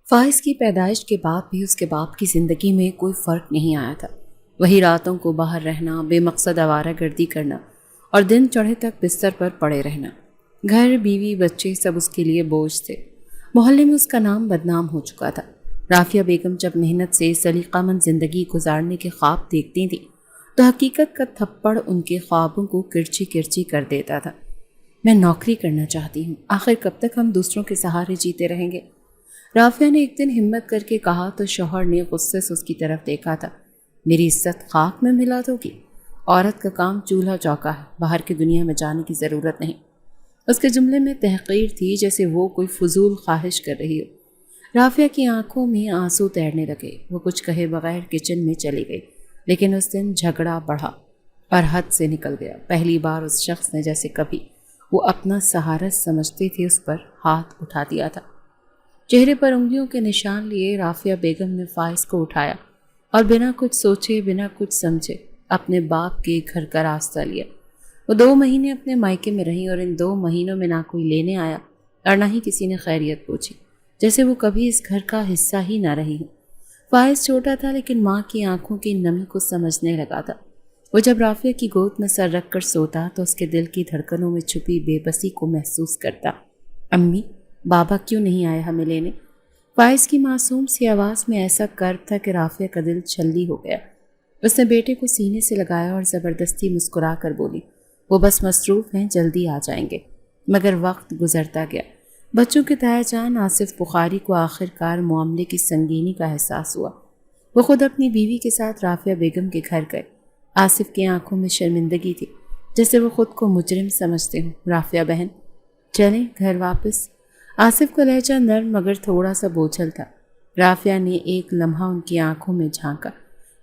فائز کی پیدائش کے بعد بھی اس کے باپ کی زندگی میں کوئی فرق نہیں آیا تھا۔ وہی راتوں کو باہر رہنا، بے مقصد آوارہ گردی کرنا اور دن چڑھے تک بستر پر پڑے رہنا۔ گھر، بیوی، بچے سب اس کے لیے بوجھ تھے۔ محلے میں اس کا نام بدنام ہو چکا تھا۔ رافیہ بیگم جب محنت سے سلیقہ مند زندگی گزارنے کے خواب دیکھتی تھیں تو حقیقت کا تھپڑ ان کے خوابوں کو کرچی کرچی کر دیتا تھا۔ میں نوکری کرنا چاہتی ہوں، آخر کب تک ہم دوسروں کے سہارے جیتے رہیں گے؟ رافیہ نے ایک دن ہمت کر کے کہا تو شوہر نے غصے سے اس کی طرف دیکھا تھا۔ میری عزت خاک میں ملا دو گی؟ عورت کا کام چولہا چوکا ہے، باہر کی دنیا میں جانے کی ضرورت نہیں۔ اس کے جملے میں تحقیر تھی، جیسے وہ کوئی فضول خواہش کر رہی ہو۔ رافیہ کی آنکھوں میں آنسو تیرنے لگے۔ وہ کچھ کہے بغیر کچن میں چلی گئی، لیکن اس دن جھگڑا بڑھا اور حد سے نکل گیا۔ پہلی بار اس شخص نے جیسے کبھی وہ اپنا سہارا سمجھتی تھی اس پر ہاتھ اٹھا دیا تھا۔ چہرے پر انگلیوں کے نشان لیے رافیہ بیگم نے فائز کو اٹھایا اور بنا کچھ سوچے، بنا کچھ سمجھے اپنے باپ کے گھر کا راستہ لیا۔ وہ 2 مہینے اپنے مائکے میں رہیں اور ان 2 مہینوں میں نہ کوئی لینے آیا اور نہ ہی کسی نے خیریت پوچھی، جیسے وہ کبھی اس گھر کا حصہ ہی نہ رہی ہوں۔ فائز چھوٹا تھا لیکن ماں کی آنکھوں کی نمی کو سمجھنے لگا تھا۔ وہ جب رافیہ کی گود میں سر رکھ کر سوتا تو اس کے دل کی دھڑکنوں میں چھپی بے بسی کو محسوس کرتا۔ امی، بابا کیوں نہیں آئے ہمیں لینے؟ فائز کی معصوم سی آواز میں ایسا کرب تھا کہ رافیہ کا دل چھلنی ہو گیا۔ اس نے بیٹے کو سینے سے لگایا اور زبردستی مسکرا کر بولی، وہ بس مصروف ہیں، جلدی آ جائیں گے۔ مگر وقت گزرتا گیا۔ بچوں کے تایا جان آصف بخاری کو آخر کار معاملے کی سنگینی کا احساس ہوا۔ وہ خود اپنی بیوی کے ساتھ رافیہ بیگم کے گھر گئے۔ آصف کی آنکھوں میں شرمندگی تھی، جیسے وہ خود کو مجرم سمجھتے ہوں۔ رافیہ بہن، چلیں گھر واپس؟ آصف کا لہجہ نرم مگر تھوڑا سا بوجھل تھا۔ رافیہ نے ایک لمحہ ان کی آنکھوں میں جھانکا،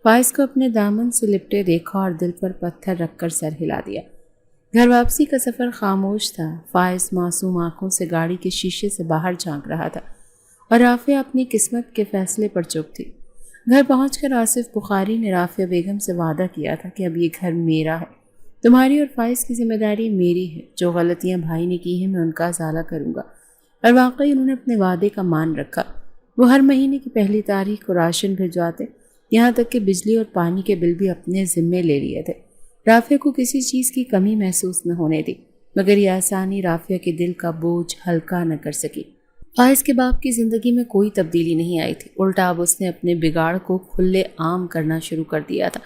فائز کو اپنے دامن سے لپٹے دیکھا اور دل پر پتھر رکھ کر سر ہلا دیا۔ گھر واپسی کا سفر خاموش تھا۔ فائز معصوم آنکھوں سے گاڑی کے شیشے سے باہر جھانک رہا تھا اور رافیہ اپنی قسمت کے فیصلے پر چپ تھی۔ گھر پہنچ کر آصف بخاری نے رافیہ بیگم سے وعدہ کیا تھا کہ اب یہ گھر میرا ہے، تمہاری اور فائز کی ذمہ داری میری ہے، جو غلطیاں بھائی نے کی ہیں میں ان کا ازالہ کروں گا۔ اور واقعی انہوں نے اپنے وعدے کا مان رکھا۔ وہ ہر مہینے کی پہلی تاریخ کو راشن بھجواتے، یہاں تک کہ بجلی اور پانی کے بل بھی اپنے ذمے لے لیے تھے۔ رافیہ کو کسی چیز کی کمی محسوس نہ ہونے دی، مگر یہ آسانی رافیہ کے دل کا بوجھ ہلکا نہ کر سکی۔ فائز کے باپ کی زندگی میں کوئی تبدیلی نہیں آئی تھی، الٹا اب اس نے اپنے بگاڑ کو کھلے عام کرنا شروع کر دیا تھا۔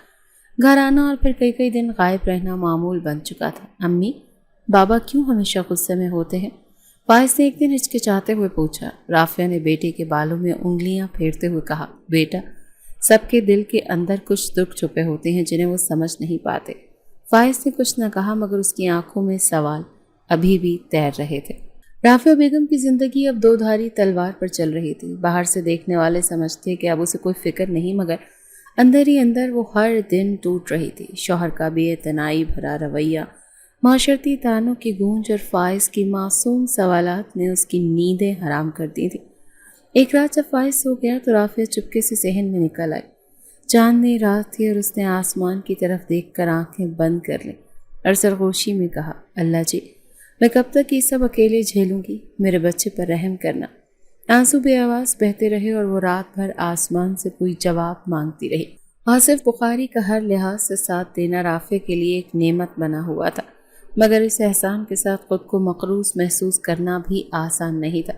گھر آنا اور پھر کئی دن غائب رہنا معمول بن چکا تھا۔ امی، بابا کیوں ہمیشہ غصے میں ہوتے ہیں؟ فائز نے ایک دن ہچکچاتے ہوئے پوچھا۔ رافیہ نے بیٹے کے بالوں میں انگلیاں پھیرتے ہوئے کہا، بیٹا، سب کے دل کے اندر کچھ دکھ چھپے ہوتے ہیں جنہیں وہ سمجھ نہیں پاتے۔ فائز نے کچھ نہ کہا مگر اس کی آنکھوں میں سوال ابھی بھی تیر رہے تھے۔ رافیہ بیگم کی زندگی اب 2 دھاری تلوار پر چل رہی تھی۔ باہر سے دیکھنے والے سمجھتے کہ اب اسے کوئی فکر نہیں، مگر اندر ہی اندر وہ ہر دن ٹوٹ رہی تھی۔ شوہر کا بے اعتنائی بھرا رویہ، معاشرتی تانوں کی گونج اور فائز کی معصوم سوالات نے اس کی نیندیں حرام کر دی تھی۔ ایک رات جب فائز سو گیا تو رافیہ چپکے سے صحن میں نکل آئی۔ چاندنی رات تھی اور اس نے آسمان کی طرف دیکھ کر آنکھیں بند کر لیں اور سرگوشی میں کہا، اللہ جی، میں کب تک یہ سب اکیلے جھیلوں گی؟ میرے بچے پر رحم کرنا۔ آنسو بے آواز بہتے رہے اور وہ رات بھر آسمان سے کوئی جواب مانگتی رہی۔ آصف بخاری کا ہر لحاظ سے ساتھ دینا رافیہ کے لیے ایک نعمت بنا ہوا تھا، مگر اس احسان کے ساتھ خود کو مقروض محسوس کرنا بھی آسان نہیں تھا۔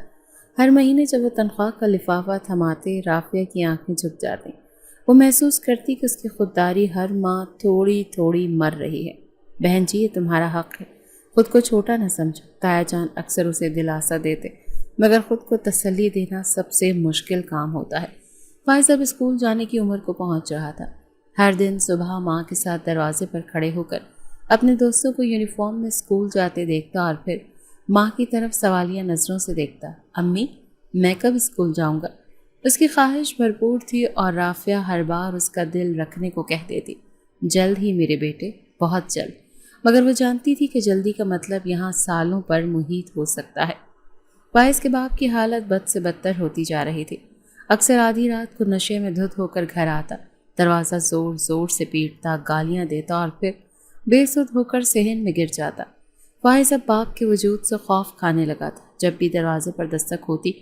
ہر مہینے جب وہ تنخواہ کا لفافہ تھماتے، رافیہ کی آنکھیں جھک جاتی۔ وہ محسوس کرتی کہ اس کی خودداری ہر ماہ تھوڑی تھوڑی مر رہی ہے۔ بہن جی، یہ تمہارا حق ہے، خود کو چھوٹا نہ سمجھو۔ تایا جان اکثر اسے دلاسا دیتے، مگر خود کو تسلی دینا سب سے مشکل کام ہوتا ہے۔ فائز اب اسکول جانے کی عمر کو پہنچ رہا تھا۔ ہر دن صبح ماں کے ساتھ دروازے پر کھڑے ہو کر اپنے دوستوں کو یونیفارم میں اسکول جاتے دیکھتا اور پھر ماں کی طرف سوالیہ نظروں سے دیکھتا۔ امی، میں کب اسکول جاؤں گا؟ اس کی خواہش بھرپور تھی اور رافیہ ہر بار اس کا دل رکھنے کو کہہ دیتی، جلد ہی میرے بیٹے، بہت جلد۔ مگر وہ جانتی تھی کہ جلدی کا مطلب یہاں سالوں پر محیط ہو سکتا ہے۔ فائز کے باپ کی حالت بد سے بدتر ہوتی جا رہی تھی۔ اکثر آدھی رات کو نشے میں دھت ہو کر گھر آتا، دروازہ زور زور سے پیٹتا، گالیاں دیتا اور پھر بے سدھ ہو کر صحن میں گر جاتا۔ فائز اب باپ کے وجود سے خوف کھانے لگا تھا۔ جب بھی دروازے پر دستک ہوتی،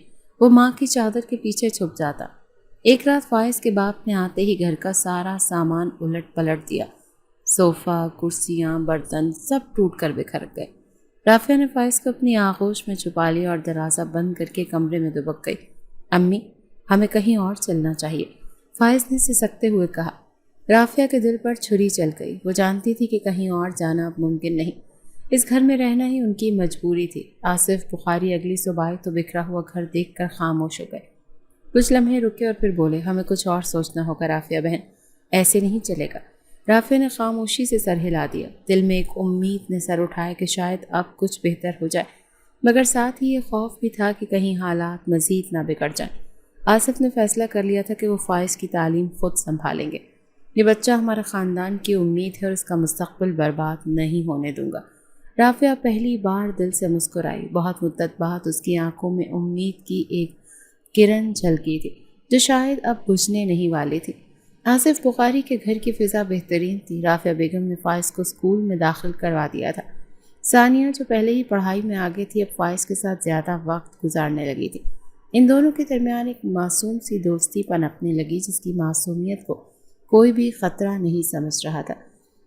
وہ ماں کی چادر کے پیچھے چھپ جاتا۔ ایک رات فائز کے باپ نے آتے ہی گھر کا سارا سامان الٹ پلٹ دیا۔ صوفہ، کرسیاں، برتن سب ٹوٹ کر بکھر گئے۔ رافعہ نے فائز کو اپنی آغوش میں چھپا لیا اور دروازہ بند کر کے کمرے میں دبک گئی۔ امی، ہمیں کہیں اور چلنا چاہیے، فائز نے سسکتے ہوئے کہا۔ رافعہ کے دل پر چھری چل گئی۔ وہ جانتی تھی کہ کہیں اور جانا اب ممکن نہیں، اس گھر میں رہنا ہی ان کی مجبوری تھی۔ آصف بخاری اگلی صبح تو بکھرا ہوا گھر دیکھ کر خاموش ہو گئے۔ کچھ لمحے رکے اور پھر بولے، ہمیں کچھ اور سوچنا ہوگا رافعہ بہن، ایسے نہیں چلے گا۔ رافعہ نے خاموشی سے سر ہلا دیا۔ دل میں ایک امید نے سر اٹھایا کہ شاید اب کچھ بہتر ہو جائے، مگر ساتھ ہی یہ خوف بھی تھا کہ کہیں حالات مزید نہ بگڑ جائیں۔ آصف نے فیصلہ کر لیا تھا کہ وہ فائز کی تعلیم خود سنبھالیں گے۔ یہ بچہ ہمارا خاندان کی امید ہے اور اس کا مستقبل برباد نہیں ہونے دوں گا۔ رافعہ پہلی بار دل سے مسکرائی۔ بہت مدت بعد اس کی آنکھوں میں امید کی ایک کرن جھلکی تھی جو شاید اب بجھنے نہیں والی تھی۔ آصف بخاری کے گھر کی فضا بہترین تھی۔ رافعہ بیگم نے فائز کو اسکول میں داخل کروا دیا تھا۔ ثانیہ جو پہلے ہی پڑھائی میں آگے تھی اب فائز کے ساتھ زیادہ وقت گزارنے لگی تھی۔ ان دونوں کے درمیان ایک معصوم سی دوستی پنپنے لگی جس کی معصومیت کو کوئی بھی خطرہ نہیں سمجھ رہا تھا۔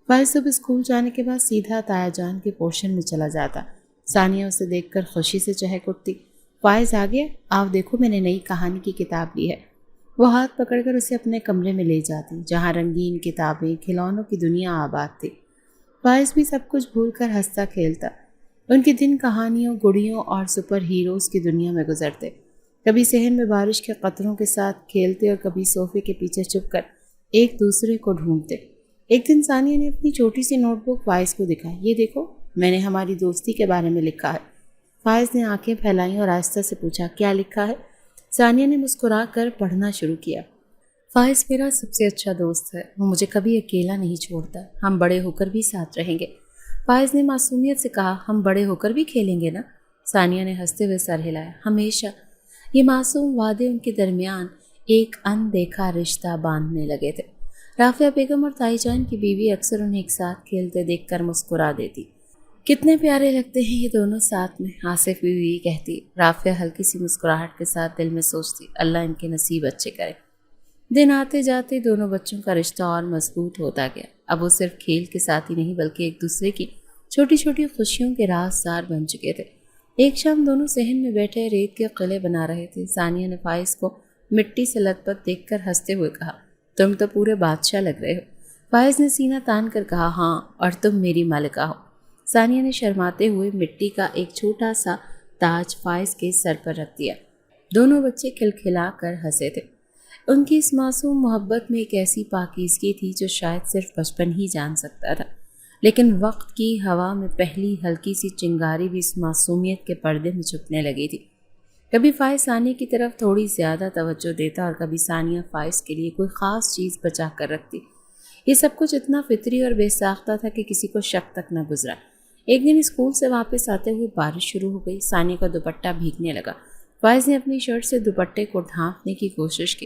فائز صبح اسکول جانے کے بعد سیدھا تایا جان کے پورشن میں چلا جاتا۔ ثانیہ اسے دیکھ کر خوشی سے چہک اٹھتی۔ فائز آ گیا، آؤ دیکھو میں نے نئی کہانی کی کتاب لی ہے۔ وہ ہاتھ پکڑ کر اسے اپنے کمرے میں لے جاتی جہاں رنگین کتابیں، کھلونوں کی دنیا آباد تھی۔ فائز بھی سب کچھ بھول کر ہنستا کھیلتا۔ ان کے دن کہانیوں، گڑیوں اور سپر ہیروز کی دنیا میں گزرتے۔ کبھی صحن میں بارش کے قطروں کے ساتھ کھیلتے اور کبھی صوفے کے پیچھے چھپ کر ایک دوسرے کو ڈھونڈتے۔ ایک دن ثانیہ نے اپنی چھوٹی سی نوٹ بک فائز کو دکھائی۔ یہ دیکھو، میں نے ہماری دوستی کے بارے میں لکھا ہے۔ فائز نے آنکھیں پھیلائیں اور آہستہ سے پوچھا، کیا لکھا ہے؟ ثانیہ نے مسکرا کر پڑھنا شروع کیا۔ فائز میرا سب سے اچھا دوست ہے، وہ مجھے کبھی اکیلا نہیں چھوڑتا، ہم بڑے ہو کر بھی ساتھ رہیں گے۔ فائز نے معصومیت سے کہا، ہم بڑے ہو کر بھی کھیلیں گے نا؟ ثانیہ نے ہنستے ہوئے سر ہلایا، ہمیشہ۔ یہ معصوم وعدے ان کے درمیان ایک اندیکھا رشتہ باندھنے لگے تھے۔ رافعہ بیگم اور تائی جان کی بیوی اکثر انہیں ایک ساتھ کھیلتے دیکھ کر مسکرا دیتی۔ کتنے پیارے لگتے ہیں یہ دونوں ساتھ میں، آصف بھی کہتی۔ رافعہ ہلکی سی مسکراہٹ کے ساتھ دل میں سوچتی، اللہ ان کے نصیب اچھے کرے۔ دن آتے جاتے دونوں بچوں کا رشتہ اور مضبوط ہوتا گیا۔ اب وہ صرف کھیل کے ساتھ ہی نہیں بلکہ ایک دوسرے کی چھوٹی چھوٹی خوشیوں کے رازدار بن چکے تھے۔ ایک شام دونوں صحن میں بیٹھے ریت کے قلعے بنا رہے تھے۔ ثانیہ نے فائز کو مٹی سے لت پت دیکھ کر ہنستے ہوئے کہا، تم تو پورے بادشاہ لگ رہے ہو۔ فائز نے سینہ تان کر کہا، ہاں، اور تم میری ملکہ ہو۔ ثانیہ نے شرماتے ہوئے مٹی کا ایک چھوٹا سا تاج فائز کے سر پر رکھ دیا۔ دونوں بچے کھلکھلا کر ہنسے تھے۔ ان کی اس معصوم محبت میں ایک ایسی پاکیزگی تھی جو شاید صرف بچپن ہی جان سکتا تھا، لیکن وقت کی ہوا میں پہلی ہلکی سی چنگاری بھی اس معصومیت کے پردے میں چھپنے لگی تھی۔ کبھی فائز ثانیہ کی طرف تھوڑی زیادہ توجہ دیتا اور کبھی ثانیہ فائز کے لیے کوئی خاص چیز بچا کر رکھتی۔ یہ سب کچھ اتنا فطری اور بے ساختہ تھا کہ کسی کو شک تک نہ گزرا۔ ایک دن اسکول سے واپس آتے ہوئے بارش شروع ہو گئی۔ ثانیہ کا دوپٹہ بھیگنے لگا۔ فائز نے اپنی شرٹ سے دوپٹے کو ڈھانپنے کی کوشش کی۔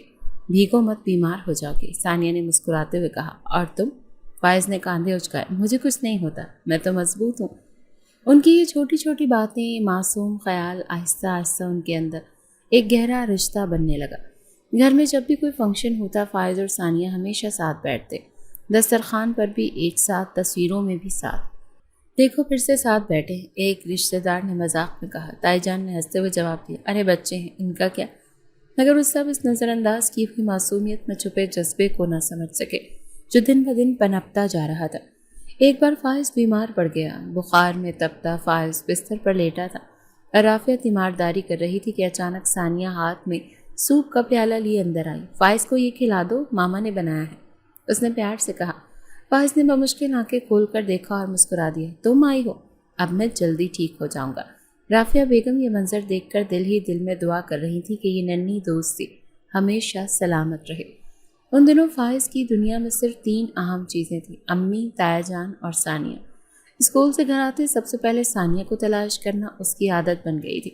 بھیگو مت، بیمار ہو جاؤ گی، ثانیہ نے مسکراتے ہوئے کہا۔ اور تم؟ فائز نے کاندھے اچکائے۔ مجھے کچھ نہیں ہوتا، میں تو مضبوط ہوں۔ ان کی یہ چھوٹی چھوٹی باتیں، معصوم خیال آہستہ آہستہ ان کے اندر ایک گہرا رشتہ بننے لگا۔ گھر میں جب بھی کوئی فنکشن ہوتا فائز اور ثانیہ ہمیشہ ساتھ بیٹھتے، دسترخوان پر بھی ایک ساتھ، تصویروں میں بھی ساتھ۔ دیکھو پھر سے ساتھ بیٹھے ہیں، ایک رشتہ دار نے مذاق میں کہا۔ تائی جان نے ہنستے ہوئے جواب دیا، ارے بچے ہیں، ان کا کیا؟ مگر وہ سب اس نظر انداز کی ہوئی معصومیت میں چھپے جذبے کو نہ سمجھ سکے جو دن بدن پنپتا جا رہا تھا۔ ایک بار فائز بیمار پڑ گیا۔ بخار میں تپتا فائز بستر پر لیٹا تھا اور رافعہ تیمارداری کر رہی تھی کہ اچانک ثانیہ ہاتھ میں سوپ کا پیالہ لیے اندر آئی۔ فائز کو یہ کھلا دو، ماما نے بنایا ہے، اس نے پیار سے کہا۔ فائز نے بمشکل آنکھیں کھول کر دیکھا اور مسکرا دیا، تم آئی ہو، اب میں جلدی ٹھیک ہو جاؤں گا۔ رافعہ بیگم یہ منظر دیکھ کر دل ہی دل میں دعا کر رہی تھی کہ یہ ننھی دوستی ہمیشہ سلامت رہے۔ ان دنوں فائز کی دنیا میں صرف 3 اہم چیزیں تھیں، امی، تایا جان اور ثانیہ۔ اسکول سے گھر آتے سب سے پہلے ثانیہ کو تلاش کرنا اس کی عادت بن گئی تھی۔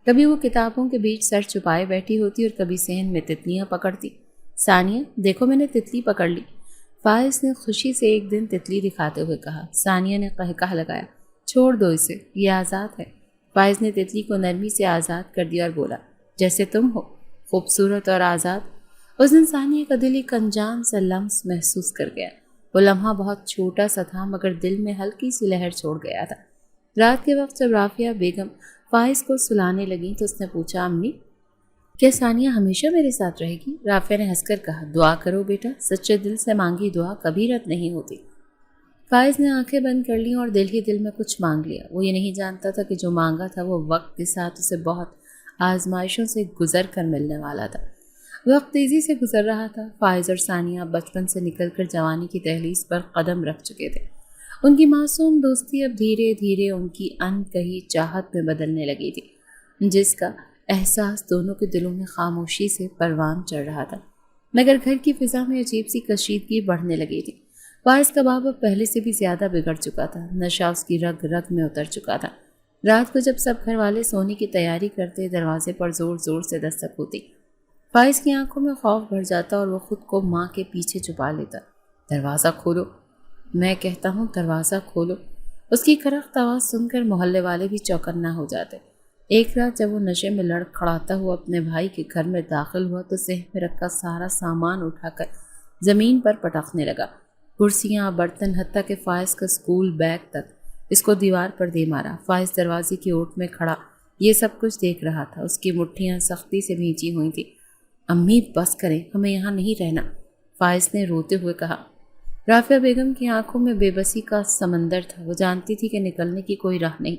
کبھی وہ کتابوں کے بیچ سر چھپائے بیٹھی ہوتی اور کبھی صحن میں تتلیاں پکڑتی۔ ثانیہ، دیکھو میں نے تتلی پکڑ لی، فائز نے خوشی سے ایک دن تتلی دکھاتے ہوئے کہا۔ ثانیہ نے قہقہ لگایا، چھوڑ دو اسے، یہ آزاد ہے۔ فائز نے تتلی کو نرمی سے آزاد کر دیا اور بولا، جیسے تم ہو، خوبصورت اور آزاد۔ اس دن ثانیہ کا دل ایک انجان سا لمس محسوس کر گیا۔ وہ لمحہ بہت چھوٹا سا تھا مگر دل میں ہلکی سی لہر چھوڑ گیا تھا۔ رات کے وقت جب رافعہ بیگم فائز کو سلانے لگیں تو اس نے پوچھا، امی کیا ثانیہ ہمیشہ میرے ساتھ رہے گی؟ رافعہ نے ہنس کر کہا، دعا کرو بیٹا، سچے دل سے مانگی دعا کبھی رد نہیں ہوتی۔ فائز نے آنکھیں بند کر لیں اور دل ہی دل میں کچھ مانگ لیا۔ وہ یہ نہیں جانتا تھا کہ جو مانگا تھا وہ وقت کے ساتھ اسے بہت آزمائشوں سے گزر کر ملنے والا تھا۔ وقت تیزی سے گزر رہا تھا۔ فائز اور ثانیہ بچپن سے نکل کر جوانی کی دہلیز پر قدم رکھ چکے تھے۔ ان کی معصوم دوستی اب دھیرے دھیرے ان کی ان کہی چاہت میں بدلنے لگی تھی، جس کا احساس دونوں کے دلوں میں خاموشی سے پروان چڑھ رہا تھا۔ مگر گھر کی فضا میں عجیب سی کشیدگی بڑھنے لگی تھی۔ فائز کا باب اب پہلے سے بھی زیادہ بگڑ چکا تھا۔ نشہ اس کی رگ رگ میں اتر چکا تھا۔ رات کو جب سب گھر والے سونے کی تیاری کرتے، دروازے پر زور زور سے دستک ہوتی، فائز کی آنکھوں میں خوف بھر جاتا اور وہ خود کو ماں کے پیچھے چھپا لیتا۔ دروازہ کھولو، میں کہتا ہوں دروازہ کھولو۔ اس کی کرخت آواز سن کر محلے والے بھی چوکنا ہو جاتے۔ ایک رات جب وہ نشے میں لڑکھڑاتا ہوا اپنے بھائی کے گھر میں داخل ہوا تو صحن میں رکھا سارا سامان اٹھا کر زمین پر پٹکنے لگا۔ کرسیاں، برتن، حتیٰ کہ فائز کا اسکول بیگ تک۔ اس کو دیوار پر دے مارا۔ فائز دروازے کی اوٹ میں کھڑا یہ سب کچھ دیکھ رہا تھا۔ اس کی مٹھیاں سختی سے بھینچی ہوئی تھیں۔ امی بس کریں، ہمیں یہاں نہیں رہنا، فائز نے روتے ہوئے کہا۔ رافعہ بیگم کی آنکھوں میں بے بسی کا سمندر تھا۔ وہ جانتی تھی کہ نکلنے کی کوئی راہ نہیں۔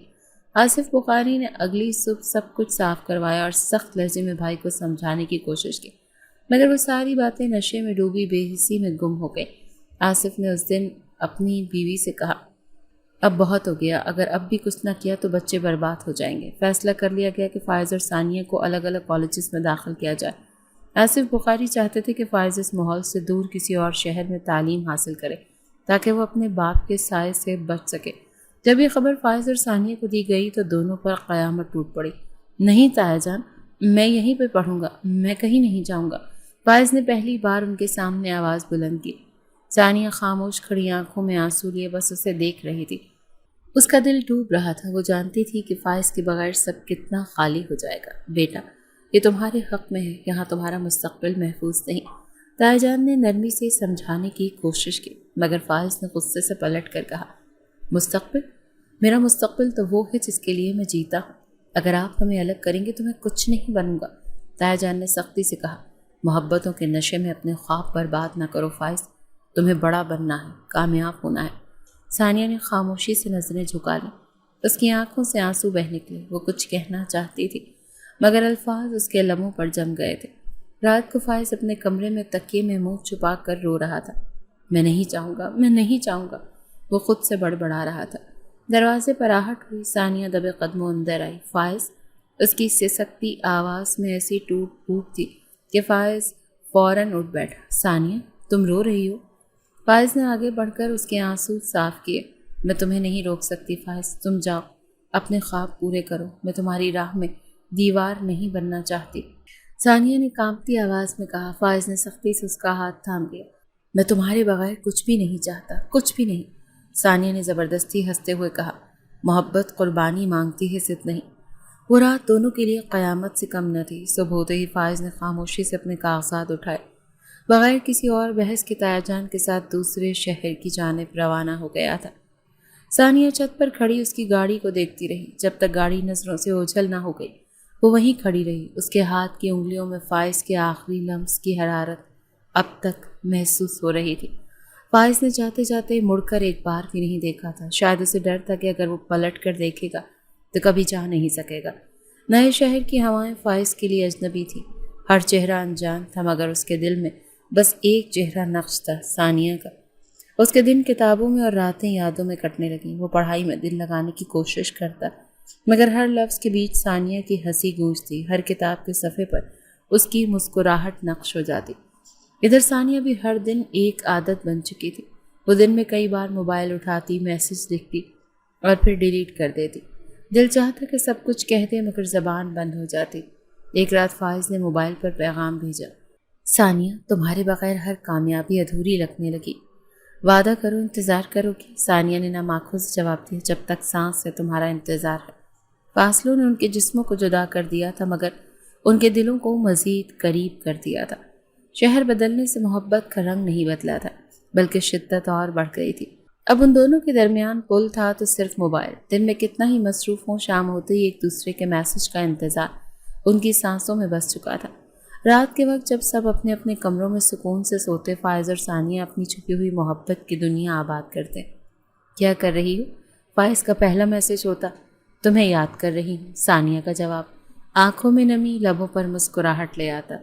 آصف بخاری نے اگلی صبح سب کچھ صاف کروایا اور سخت لہجے میں بھائی کو سمجھانے کی کوشش کی، مگر وہ ساری باتیں نشے میں ڈوبی بے حسی میں گم ہو گئی۔ آصف نے اس دن اپنی بیوی سے کہا، اب بہت ہو گیا، اگر اب بھی کچھ نہ کیا تو بچے برباد ہو جائیں گے۔ فیصلہ کر لیا گیا کہ فائز اور ثانیہ کو الگ الگ کالجز میں داخل کیا جائے۔ آصف بخاری چاہتے تھے کہ فائز اس ماحول سے دور کسی اور شہر میں تعلیم حاصل کرے تاکہ وہ اپنے باپ کے سائے سے بچ سکے۔ جب یہ خبر فائز اور ثانیہ کو دی گئی تو دونوں پر قیامت ٹوٹ پڑی۔ نہیں تایا جان، میں یہیں پہ پڑھوں گا، میں کہیں نہیں جاؤں گا، فائز نے پہلی بار ان کے سامنے آواز بلند کی۔ ثانیہ خاموش کھڑی آنکھوں میں آنسو لیے بس اسے دیکھ رہی تھی۔ اس کا دل ڈوب رہا تھا۔ وہ جانتی تھی کہ فائز کے بغیر سب کتنا خالی ہو جائے گا۔ بیٹا، یہ تمہارے حق میں ہے، یہاں تمہارا مستقبل محفوظ نہیں۔ تایا جان نے نرمی سے سمجھانے کی کوشش کی، مگر فائز نے غصے سے پلٹ کر کہا، مستقبل؟ میرا مستقبل تو وہ ہے جس کے لیے میں جیتا ہوں۔ اگر آپ ہمیں الگ کریں گے تو میں کچھ نہیں بنوں گا۔ تایا جان نے سختی سے کہا، محبتوں کے نشے میں اپنے خواب برباد نہ کرو فائز، تمہیں بڑا بننا ہے، کامیاب ہونا ہے۔ ثانیہ نے خاموشی سے نظریں جھکا لیں۔ اس کی آنکھوں سے آنسو بہہ نکلے۔ وہ کچھ کہنا چاہتی تھی مگر الفاظ اس کے لبوں پر جم گئے تھے۔ رات کو فائز اپنے کمرے میں تکیے میں منہ چھپا کر رو رہا تھا۔ میں نہیں چاہوں گا، میں نہیں چاہوں گا، وہ خود سے بڑبڑا رہا تھا۔ دروازے پر آہٹ ہوئی۔ ثانیہ دبے قدموں اندر آئی۔ فائز، اس کی سسکتی آواز میں ایسی ٹوٹ پھوٹ تھی کہ فائز فوراً اٹھ بیٹھا۔ ثانیہ، تم رو رہی ہو؟ فائز نے آگے بڑھ کر اس کے آنسو صاف کیے۔ میں تمہیں نہیں روک سکتی فائز، تم جاؤ، اپنے خواب پورے کرو، میں تمہاری راہ میں دیوار نہیں بننا چاہتی۔ ثانیہ نے کانپتی آواز میں کہا۔ فائز نے سختی سے اس کا ہاتھ تھام لیا۔ میں تمہارے بغیر کچھ بھی نہیں چاہتا، کچھ بھی نہیں۔ ثانیہ نے زبردستی ہنستے ہوئے کہا، محبت قربانی مانگتی ہے، ضد نہیں۔ وہ رات دونوں کے لیے قیامت سے کم نہ تھی۔ صبح ہوتے ہی فائز نے خاموشی سے اپنے کاغذات اٹھائے۔ بغیر کسی اور بحث کے تایا جان کے ساتھ دوسرے شہر کی جانب روانہ ہو گیا تھا۔ ثانیہ چھت پر کھڑی اس کی گاڑی کو دیکھتی رہی جب تک گاڑی نظروں سے اوجھل نہ ہو گئی۔ وہ وہیں کھڑی رہی۔ اس کے ہاتھ کی انگلیوں میں فائز کے آخری لمس کی حرارت اب تک محسوس ہو رہی تھی۔ فائز نے جاتے جاتے مڑ کر ایک بار بھی نہیں دیکھا تھا۔ شاید اسے ڈر تھا کہ اگر وہ پلٹ کر دیکھے گا تو کبھی جا نہیں سکے گا۔ نئے شہر کی ہوائیں فائز کے لیے اجنبی تھی۔ ہر چہرہ انجان تھا مگر اس کے دل میں بس ایک چہرہ نقش تھا، ثانیہ کا۔ اس کے دن کتابوں میں اور راتیں یادوں میں کٹنے لگیں۔ وہ پڑھائی میں دل لگانے کی کوشش کرتا مگر ہر لفظ کے بیچ ثانیہ کی ہنسی گونجتی۔ ہر کتاب کے صفحے پر اس کی مسکراہٹ نقش ہو جاتی۔ ادھر ثانیہ بھی ہر دن ایک عادت بن چکی تھی۔ وہ دن میں کئی بار موبائل اٹھاتی، میسج لکھتی اور پھر ڈیلیٹ کر دیتی۔ دل چاہتا کہ سب کچھ کہہ دے مگر زبان بند ہو جاتی۔ ایک رات فائز نے موبائل پر پیغام بھیجا، ثانیہ، تمہارے بغیر ہر کامیابی ادھوری لگنے لگی، وعدہ کرو انتظار کرو گی؟ ثانیہ نے نم آنکھوں سے جواب دیا، جب تک سانس ہے تمہارا انتظار ہے۔ فاصلوں نے ان کے جسموں کو جدا کر دیا تھا مگر ان کے دلوں کو مزید قریب کر دیا تھا۔ شہر بدلنے سے محبت کا رنگ نہیں بدلا تھا، بلکہ شدت اور بڑھ گئی تھی۔ اب ان دونوں کے درمیان پل تھا تو صرف موبائل۔ دن میں کتنا ہی مصروف ہوں، شام ہوتے ہی ایک دوسرے کے میسج کا انتظار ان کی سانسوں میں بس چکا تھا۔ رات کے وقت جب سب اپنے اپنے کمروں میں سکون سے سوتے، فائز اور ثانیہ اپنی چھپی ہوئی محبت کی دنیا آباد کرتے۔ کیا کر رہی ہو؟ فائز کا پہلا میسج ہوتا۔ تمہیں یاد کر رہی ہوں، ثانیہ کا جواب۔ آنکھوں میں نمی، لبوں پر مسکراہٹ لے آتا۔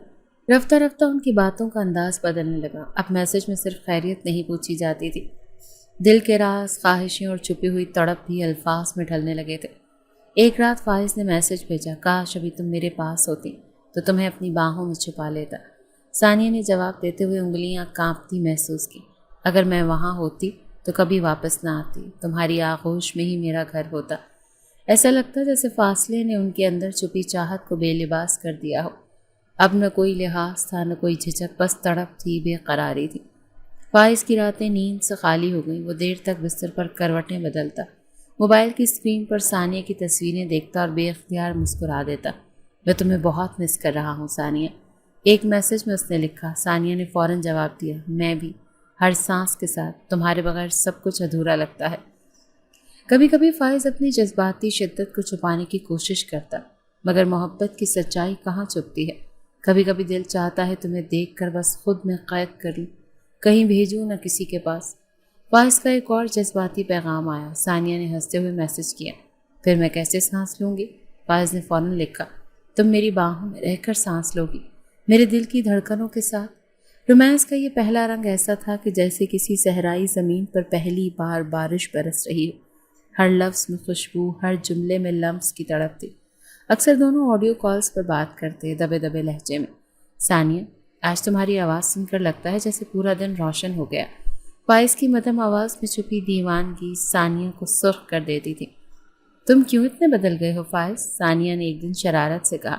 رفتہ رفتہ ان کی باتوں کا انداز بدلنے لگا۔ اب میسج میں صرف خیریت نہیں پوچھی جاتی تھی، دل کے راز، خواہشیں اور چھپی ہوئی تڑپ بھی الفاظ میں ڈھلنے لگے تھے۔ ایک رات فائز نے میسج بھیجا، کاش ابھی تم میرے پاس ہوتی تو تمہیں اپنی باہوں میں چھپا لیتا۔ ثانیہ نے جواب دیتے ہوئے انگلیاں کانپتی محسوس کی۔ اگر میں وہاں ہوتی تو کبھی واپس نہ آتی، تمہاری آغوش میں ہی میرا گھر ہوتا۔ ایسا لگتا جیسے فاصلے نے ان کے اندر چھپی چاہت کو بے لباس کر دیا ہو۔ اب نہ کوئی لحاظ تھا، نہ کوئی جھجک، بس تڑپ تھی، بے قراری تھی۔ فائز کی راتیں نیند سے خالی ہو گئیں۔ وہ دیر تک بستر پر کروٹیں بدلتا، موبائل کی اسکرین پر ثانیہ کی تصویریں دیکھتا اور بے اختیار مسکرا دیتا۔ میں تمہیں بہت مس کر رہا ہوں ثانیہ، ایک میسج میں اس نے لکھا۔ ثانیہ نے فوراً جواب دیا، میں بھی، ہر سانس کے ساتھ، تمہارے بغیر سب کچھ ادھورا لگتا ہے۔ کبھی کبھی فائز اپنی جذباتی شدت کو چھپانے کی کوشش کرتا، مگر محبت کی سچائی کہاں چھپتی ہے۔ کبھی کبھی دل چاہتا ہے تمہیں دیکھ کر بس خود میں قید کر لوں، کہیں بھیجوں نہ کسی کے پاس۔ فائز کا ایک اور جذباتی پیغام آیا۔ ثانیہ نے ہنستے ہوئے میسج کیا، پھر میں کیسے سانس لوں گی؟ فائز نے فوراً لکھا، تم میری باہوں میں رہ کر سانس لوگی، میرے دل کی دھڑکنوں کے ساتھ۔ رومانس کا یہ پہلا رنگ ایسا تھا کہ جیسے کسی صحرائی زمین پر پہلی بار بارش برس رہی ہو۔ ہر لفظ میں خوشبو، ہر جملے میں لمس کی تڑپ تھی۔ اکثر دونوں آڈیو کالز پر بات کرتے، دبے دبے لہجے میں۔ ثانیہ، آج تمہاری آواز سن کر لگتا ہے جیسے پورا دن روشن ہو گیا۔ فائز کی مدھم آواز میں چھپی دیوانگی ثانیہ کو سرخ کر دیتی تھی۔ تم کیوں اتنے بدل گئے ہو فائز؟ ثانیہ نے ایک دن شرارت سے کہا۔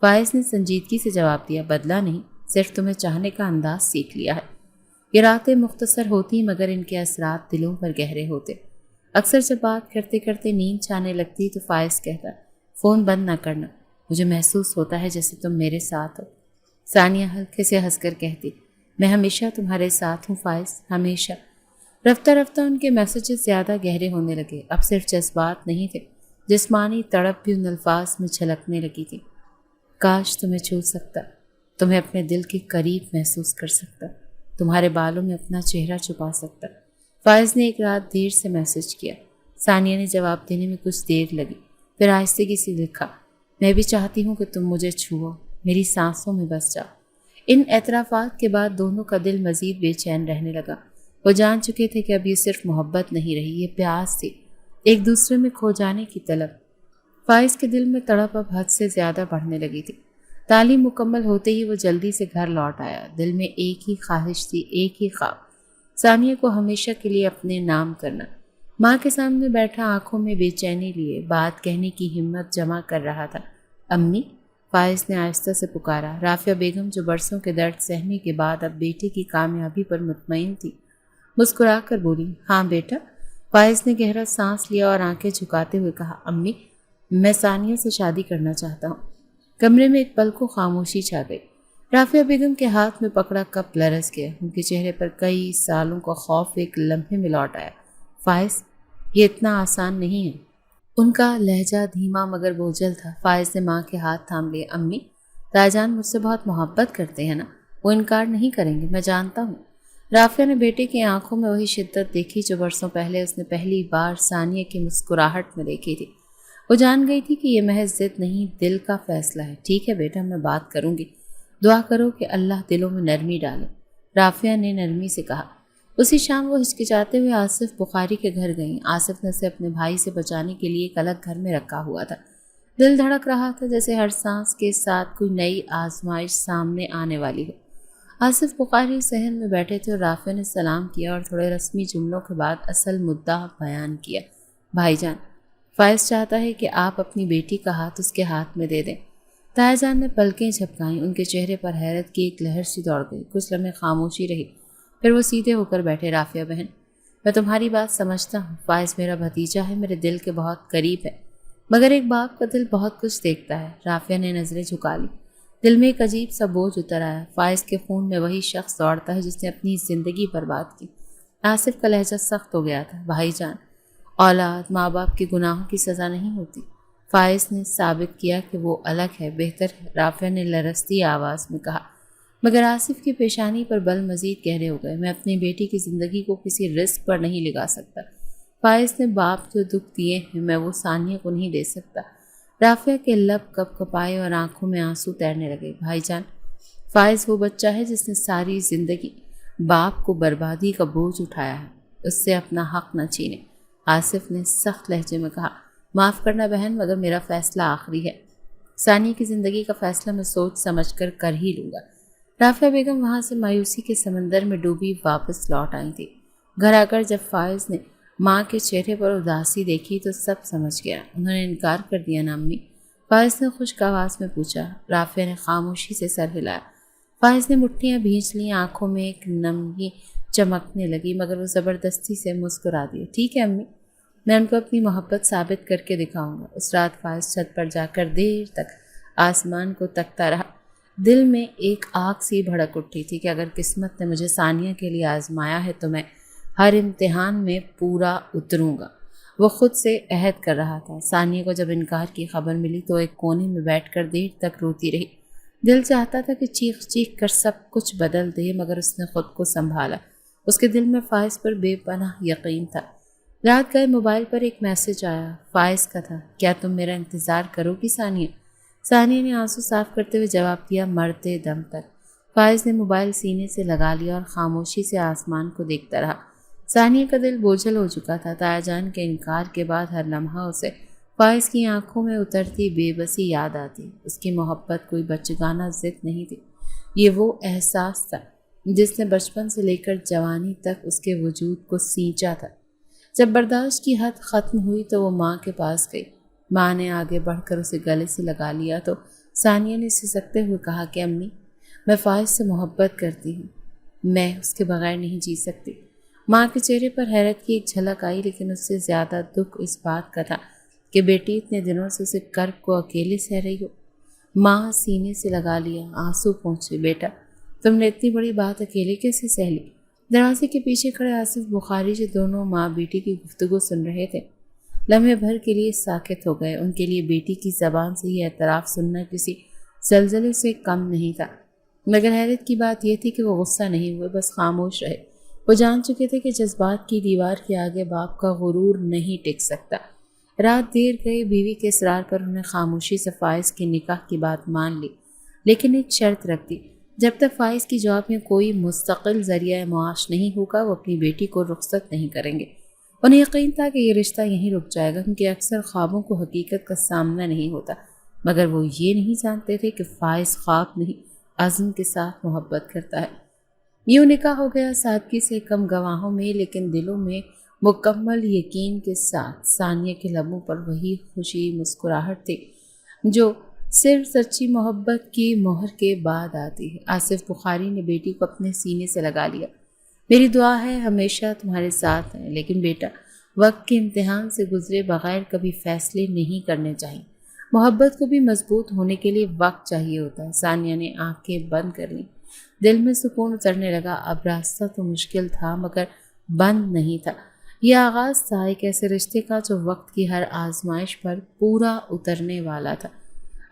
فائز نے سنجیدگی سے جواب دیا، بدلا نہیں، صرف تمہیں چاہنے کا انداز سیکھ لیا ہے۔ یہ راتیں مختصر ہوتی مگر ان کے اثرات دلوں پر گہرے ہوتے۔ اکثر جب بات کرتے کرتے نیند چھانے لگتی تو فائز کہتا، فون بند نہ کرنا، مجھے محسوس ہوتا ہے جیسے تم میرے ساتھ ہو۔ ثانیہ ہلکے سے ہنس کر کہتی، میں ہمیشہ تمہارے ساتھ ہوں فائز، ہمیشہ۔ رفتہ رفتہ ان کے میسیجز زیادہ گہرے ہونے لگے۔ اب صرف جذبات نہیں تھے، جسمانی تڑپ بھی ان الفاظ میں چھلکنے لگی تھی۔ کاش تمہیں چھو سکتا، تمہیں اپنے دل کے قریب محسوس کر سکتا، تمہارے بالوں میں اپنا چہرہ چھپا سکتا۔ فائز نے ایک رات دیر سے میسج کیا۔ ثانیہ نے جواب دینے میں کچھ دیر لگی، پھر آہستگی سے لکھا، میں بھی چاہتی ہوں کہ تم مجھے چھوؤ، میری سانسوں میں بس جاؤ۔ ان اعترافات کے بعد دونوں کا دل مزید بے چین رہنے لگا۔ وہ جان چکے تھے کہ اب یہ صرف محبت نہیں رہی، یہ پیاس تھی، ایک دوسرے میں کھو جانے کی طلب۔ فائز کے دل میں تڑپ اب حد سے زیادہ بڑھنے لگی تھی۔ تعلیم مکمل ہوتے ہی وہ جلدی سے گھر لوٹ آیا۔ دل میں ایک ہی خواہش تھی، ایک ہی خواب، ثانیہ کو ہمیشہ کے لیے اپنے نام کرنا۔ ماں کے سامنے بیٹھا، آنکھوں میں بے چینی لیے، بات کہنے کی ہمت جمع کر رہا تھا۔ امی، فائز نے آہستہ سے پکارا۔ رافعہ بیگم جو برسوں کے درد سہنے کے بعد اب بیٹے کی کامیابی پر مطمئن تھی، مسکرا کر بولی، ہاں بیٹا۔ فائز نے گہرا سانس لیا اور آنکھیں جھکاتے ہوئے کہا، امی، میں ثانیہ سے شادی کرنا چاہتا ہوں۔ کمرے میں ایک پل کو خاموشی چھا گئی۔ رافعہ بیگم کے ہاتھ میں پکڑا کپ لرز گیا۔ ان کے چہرے پر کئی سالوں کا خوف ایک لمحے میں لوٹ آیا۔ فائز، یہ اتنا آسان نہیں ہے۔ ان کا لہجہ دھیما مگر بوجھل تھا۔ فائز نے ماں کے ہاتھ تھام لیے۔ امی، تاجان مجھ سے بہت محبت کرتے ہیں نا، وہ انکار نہیں کریں گے، میں جانتا ہوں۔ رافعہ نے بیٹے کی آنکھوں میں وہی شدت دیکھی جو برسوں پہلے اس نے پہلی بار ثانیہ کی مسکراہٹ میں دیکھی تھی۔ وہ جان گئی تھی کہ یہ محض ضد نہیں، دل کا فیصلہ ہے۔ ٹھیک ہے بیٹا، میں بات کروں گی، دعا کرو کہ اللہ دلوں میں نرمی ڈالے، رافعہ نے نرمی سے کہا۔ اسی شام وہ ہچکچاتے ہوئے آصف بخاری کے گھر گئیں۔ آصف نے اسے اپنے بھائی سے بچانے کے لیے ایک الگ گھر میں رکھا ہوا تھا۔ دل دھڑک رہا تھا جیسے ہر سانس کے ساتھ کوئی نئی آزمائش سامنے آنے والی ہو۔ آصف بخاری صحن میں بیٹھے تھے اور رافعہ نے سلام کیا اور تھوڑے رسمی جملوں کے بعد اصل مدعا بیان کیا۔ بھائی جان، فائز چاہتا ہے کہ آپ اپنی بیٹی کا ہاتھ اس کے ہاتھ میں دے دیں۔ تایا جان نے پلکیں جھپکائیں، ان کے چہرے پر حیرت کی ایک لہر سی دوڑ گئی۔ کچھ لمحے خاموشی رہی، پھر وہ سیدھے ہو کر بیٹھے۔ رافعہ بہن، میں تمہاری بات سمجھتا ہوں، فائز میرا بھتیجا ہے، میرے دل کے بہت قریب ہے، مگر ایک باپ کا دل بہت کچھ دیکھتا ہے۔ رافعہ نے نظریں جھکا لی۔ دل میں ایک عجیب سا بوجھ اتر آیا۔ فائز کے خون میں وہی شخص دوڑتا ہے جس نے اپنی زندگی برباد کی۔ آصف کا لہجہ سخت ہو گیا تھا۔ بھائی جان، اولاد ماں باپ کے گناہوں کی سزا نہیں ہوتی۔ فائز نے ثابت کیا کہ وہ الگ ہے، بہتر ہے، رافعہ نے لرزتی آواز میں کہا۔ مگر آصف کی پیشانی پر بل مزید گہرے ہو گئے۔ میں اپنی بیٹی کی زندگی کو کسی رسک پر نہیں لگا سکتا۔ فائز نے باپ جو دکھ دیے ہیں میں وہ ثانیہ کو نہیں دے سکتا۔ رافعہ کے لب کپ کپائے اور آنکھوں میں آنسو تیرنے لگے۔ بھائی جان، فائز وہ بچہ ہے جس نے ساری زندگی باپ کو بربادی کا بوجھ اٹھایا ہے، اس سے اپنا حق نہ چھینے۔ آصف نے سخت لہجے میں کہا۔ معاف کرنا بہن، مگر میرا فیصلہ آخری ہے۔ ثانیہ کی زندگی کا فیصلہ میں سوچ سمجھ کر ہی لوں گا۔ رافعہ بیگم وہاں سے مایوسی کے سمندر میں ڈوبی واپس لوٹ آئی تھی۔ گھر آ کر جب فائز نے ماں کے چہرے پر اداسی دیکھی تو سب سمجھ گیا۔ انہوں نے انکار کر دیا نا امی؟ فائز نے خشک آواز میں پوچھا۔ رافعہ نے خاموشی سے سر ہلایا۔ فائز نے مٹھیاں بھینچ لیں، آنکھوں میں ایک نمی چمکنے لگی، مگر وہ زبردستی سے مسکرا دیا۔ ٹھیک ہے امی، میں ان کو اپنی محبت ثابت کر کے دکھاؤں گا۔ اس رات فائز چھت پر جا کر دیر تک آسمان کو تکتا رہا۔ دل میں ایک آگ سی بھڑک اٹھی تھی کہ اگر قسمت نے مجھے ثانیہ کے لیے آزمایا ہے تو میں ہر امتحان میں پورا اتروں گا۔ وہ خود سے عہد کر رہا تھا۔ ثانیہ کو جب انکار کی خبر ملی تو ایک کونے میں بیٹھ کر دیر تک روتی رہی۔ دل چاہتا تھا کہ چیخ چیخ کر سب کچھ بدل دے، مگر اس نے خود کو سنبھالا۔ اس کے دل میں فائز پر بے پناہ یقین تھا۔ رات گئے موبائل پر ایک میسج آیا، فائز کا تھا۔ کیا تم میرا انتظار کرو گی ثانیہ؟ ثانیہ نے آنسو صاف کرتے ہوئے جواب دیا، مرتے دم تک۔ فائز نے موبائل سینے سے لگا لیا اور خاموشی سے آسمان کو دیکھتا رہا۔ ثانیہ کا دل بوجھل ہو چکا تھا۔ تایا جان کے انکار کے بعد ہر لمحہ اسے فائز کی آنکھوں میں اترتی بے بسی یاد آتی۔ اس کی محبت کوئی بچگانہ ضد نہیں تھی، یہ وہ احساس تھا جس نے بچپن سے لے کر جوانی تک اس کے وجود کو سینچا تھا۔ جب برداشت کی حد ختم ہوئی تو وہ ماں کے پاس گئی۔ ماں نے آگے بڑھ کر اسے گلے سے لگا لیا تو ثانیہ نے سسکتے ہوئے کہا کہ امی، میں فائز سے محبت کرتی ہوں، میں اس کے بغیر نہیں جی سکتی۔ ماں کے چہرے پر حیرت کی ایک جھلک آئی، لیکن اس سے زیادہ دکھ اس بات کا تھا کہ بیٹی اتنے دنوں سے اسے کرب کو اکیلے سہ رہی ہو۔ ماں سینے سے لگا لیا، آنسو پہنچے۔ بیٹا، تم نے اتنی بڑی بات اکیلے کیسے سہ لی؟ دروازے کے پیچھے کھڑے آصف بخاری جو دونوں ماں بیٹی کی گفتگو سن رہے تھے لمحے بھر کے لیے ساکت ہو گئے۔ ان کے لیے بیٹی کی زبان سے یہ اعتراف سننا کسی زلزلے سے کم نہیں تھا، مگر حیرت کی بات یہ تھی کہ وہ غصہ نہیں ہوئے، بس خاموش رہے۔ وہ جان چکے تھے کہ جذبات کی دیوار کے آگے باپ کا غرور نہیں ٹک سکتا۔ رات دیر گئی، بیوی کے اصرار پر انہیں خاموشی سے فائز کے نکاح کی بات مان لی، لیکن ایک شرط رکھ دی، جب تک فائز کی جاب میں کوئی مستقل ذریعہ معاش نہیں ہوگا وہ اپنی بیٹی کو رخصت نہیں کریں گے۔ انہیں یقین تھا کہ یہ رشتہ یہیں رک جائے گا، کیونکہ اکثر خوابوں کو حقیقت کا سامنا نہیں ہوتا، مگر وہ یہ نہیں جانتے تھے کہ فائز خواب نہیں عزم کے ساتھ محبت کرتا ہے۔ یوں نکاح ہو گیا، سادگی سے کم گواہوں میں، لیکن دلوں میں مکمل یقین کے ساتھ۔ ثانیہ کے لبوں پر وہی خوشی مسکراہٹ تھی جو صرف سچی محبت کی مہر کے بعد آتی ہے۔ آصف بخاری نے بیٹی کو اپنے سینے سے لگا لیا۔ میری دعا ہے ہمیشہ تمہارے ساتھ ہیں، لیکن بیٹا، وقت کے امتحان سے گزرے بغیر کبھی فیصلے نہیں کرنے چاہیے۔ محبت کو بھی مضبوط ہونے کے لیے وقت چاہیے ہوتا ہے۔ ثانیہ نے آنکھیں بند کر لیں۔ دل میں سکون اترنے لگا۔ اب راستہ تو مشکل تھا مگر بند نہیں تھا۔ یہ آغاز تھا ایک ایسے رشتے کا جو وقت کی ہر آزمائش پر پورا اترنے والا تھا۔